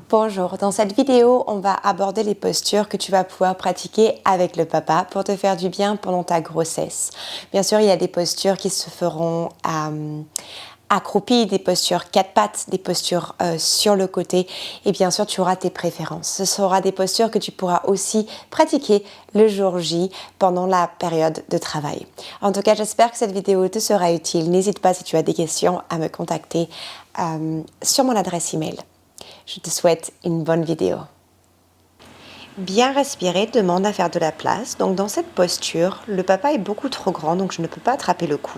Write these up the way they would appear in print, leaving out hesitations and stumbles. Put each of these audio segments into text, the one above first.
Bonjour, dans cette vidéo, on va aborder les postures que tu vas pouvoir pratiquer avec le papa pour te faire du bien pendant ta grossesse. Bien sûr, il y a des postures qui se feront accroupies, des postures quatre pattes, des postures sur le côté et bien sûr, tu auras tes préférences. Ce sera des postures que tu pourras aussi pratiquer le jour J pendant la période de travail. En tout cas, j'espère que cette vidéo te sera utile. N'hésite pas si tu as des questions à me contacter sur mon adresse email. Je te souhaite une bonne vidéo. Bien respirer demande à faire de la place. Donc dans cette posture, le papa est beaucoup trop grand, donc je ne peux pas attraper le cou.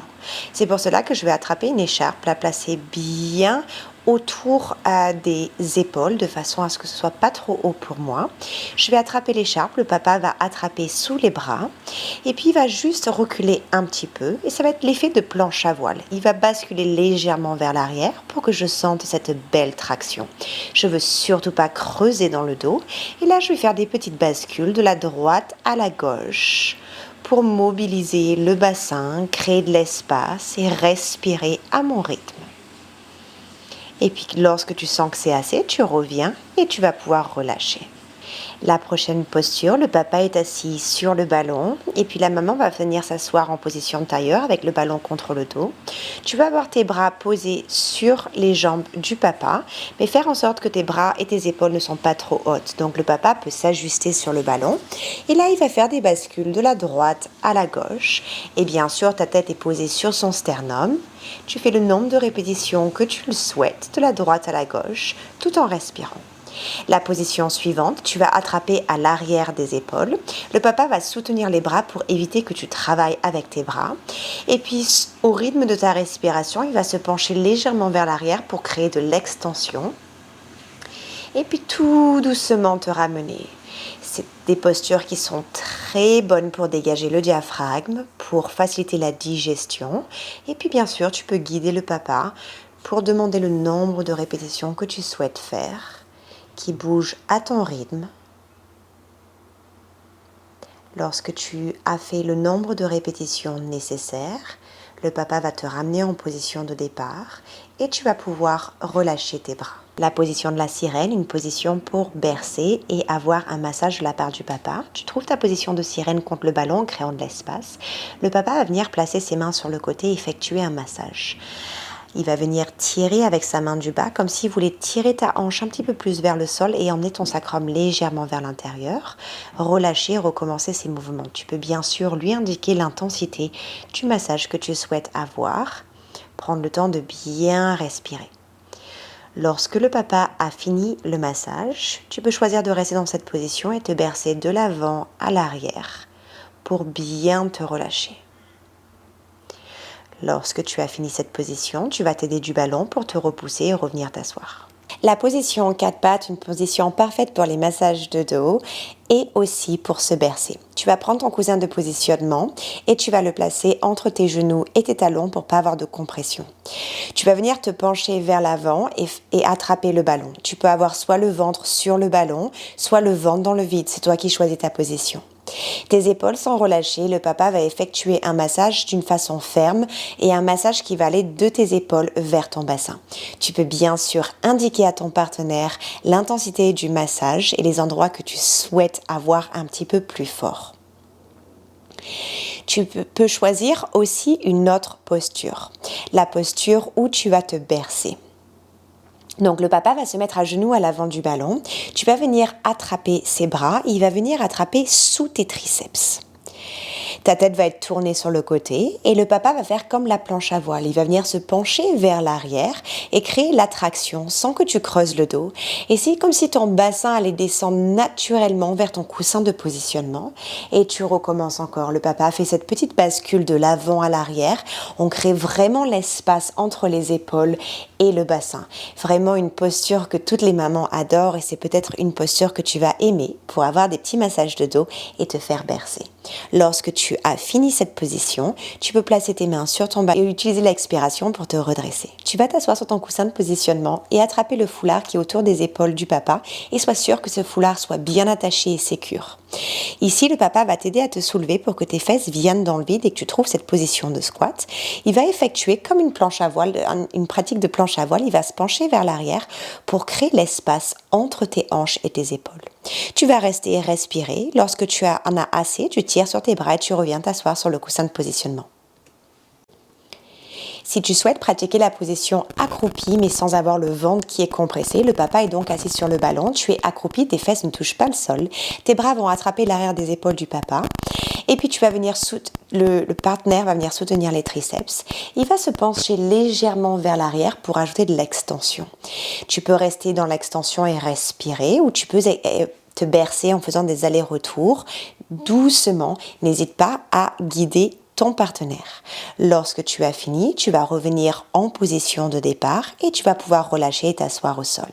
C'est pour cela que je vais attraper une écharpe, la placer bien autour des épaules, de façon à ce que ce soit pas trop haut pour moi. Je vais attraper l'écharpe, le papa va attraper sous les bras, et puis il va juste reculer un petit peu, et ça va être l'effet de planche à voile. Il va basculer légèrement vers l'arrière pour que je sente cette belle traction. Je veux surtout pas creuser dans le dos, et là je vais faire des petites bascules de la droite à la gauche pour mobiliser le bassin, créer de l'espace et respirer à mon rythme. Et puis lorsque tu sens que c'est assez, tu reviens et tu vas pouvoir relâcher. La prochaine posture, le papa est assis sur le ballon et puis la maman va venir s'asseoir en position de tailleur avec le ballon contre le dos. Tu vas avoir tes bras posés sur les jambes du papa, mais faire en sorte que tes bras et tes épaules ne sont pas trop hautes. Donc le papa peut s'ajuster sur le ballon et là il va faire des bascules de la droite à la gauche et bien sûr ta tête est posée sur son sternum. Tu fais le nombre de répétitions que tu le souhaites de la droite à la gauche tout en respirant. La position suivante, tu vas attraper à l'arrière des épaules. Le papa va soutenir les bras pour éviter que tu travailles avec tes bras. Et puis, au rythme de ta respiration, il va se pencher légèrement vers l'arrière pour créer de l'extension. Et puis, tout doucement te ramener. C'est des postures qui sont très bonnes pour dégager le diaphragme, pour faciliter la digestion. Et puis, bien sûr, tu peux guider le papa pour demander le nombre de répétitions que tu souhaites faire, qui bouge à ton rythme. Lorsque tu as fait le nombre de répétitions nécessaires, le papa va te ramener en position de départ et tu vas pouvoir relâcher tes bras. La position de la sirène, une position pour bercer et avoir un massage de la part du papa. Tu trouves ta position de sirène contre le ballon en créant de l'espace. Le papa va venir placer ses mains sur le côté et effectuer un massage. Il va venir tirer avec sa main du bas, comme s'il voulait tirer ta hanche un petit peu plus vers le sol et emmener ton sacrum légèrement vers l'intérieur. Relâcher, recommencer ces mouvements. Tu peux bien sûr lui indiquer l'intensité du massage que tu souhaites avoir. Prendre le temps de bien respirer. Lorsque le papa a fini le massage, tu peux choisir de rester dans cette position et te bercer de l'avant à l'arrière pour bien te relâcher. Lorsque tu as fini cette position, tu vas t'aider du ballon pour te repousser et revenir t'asseoir. La position en quatre pattes, une position parfaite pour les massages de dos et aussi pour se bercer. Tu vas prendre ton coussin de positionnement et tu vas le placer entre tes genoux et tes talons pour pas avoir de compression. Tu vas venir te pencher vers l'avant et attraper le ballon. Tu peux avoir soit le ventre sur le ballon, soit le ventre dans le vide. C'est toi qui choisis ta position. Tes épaules sont relâchées, le papa va effectuer un massage d'une façon ferme et un massage qui va aller de tes épaules vers ton bassin. Tu peux bien sûr indiquer à ton partenaire l'intensité du massage et les endroits que tu souhaites avoir un petit peu plus fort. Tu peux choisir aussi une autre posture, la posture où tu vas te bercer. Donc le papa va se mettre à genoux à l'avant du ballon. Tu vas venir attraper ses bras. Il va venir attraper sous tes triceps. Ta tête va être tournée sur le côté et le papa va faire comme la planche à voile. Il va venir se pencher vers l'arrière et créer l'attraction sans que tu creuses le dos. Et c'est comme si ton bassin allait descendre naturellement vers ton coussin de positionnement. Et tu recommences encore. Le papa fait cette petite bascule de l'avant à l'arrière. On crée vraiment l'espace entre les épaules et le bassin. Vraiment une posture que toutes les mamans adorent et c'est peut-être une posture que tu vas aimer pour avoir des petits massages de dos et te faire bercer. Lorsque tu as fini cette position, tu peux placer tes mains sur ton bas et utiliser l'expiration pour te redresser. Tu vas t'asseoir sur ton coussin de positionnement et attraper le foulard qui est autour des épaules du papa et sois sûr que ce foulard soit bien attaché et sécure. Ici, le papa va t'aider à te soulever pour que tes fesses viennent dans le vide et que tu trouves cette position de squat. Il va effectuer comme une planche à voile, une pratique de planche à voile. Il va se pencher vers l'arrière pour créer l'espace entre tes hanches et tes épaules. Tu vas rester et respirer. Lorsque tu en as assez, tu tires sur tes bras et tu reviens t'asseoir sur le coussin de positionnement. Si tu souhaites pratiquer la position accroupie mais sans avoir le ventre qui est compressé, le papa est donc assis sur le ballon, tu es accroupi, tes fesses ne touchent pas le sol, tes bras vont attraper l'arrière des épaules du papa et puis tu vas venir le partenaire va venir soutenir les triceps. Il va se pencher légèrement vers l'arrière pour ajouter de l'extension. Tu peux rester dans l'extension et respirer ou tu peux te bercer en faisant des allers-retours doucement. N'hésite pas à guider ton partenaire. Lorsque tu as fini, tu vas revenir en position de départ et tu vas pouvoir relâcher et t'asseoir au sol.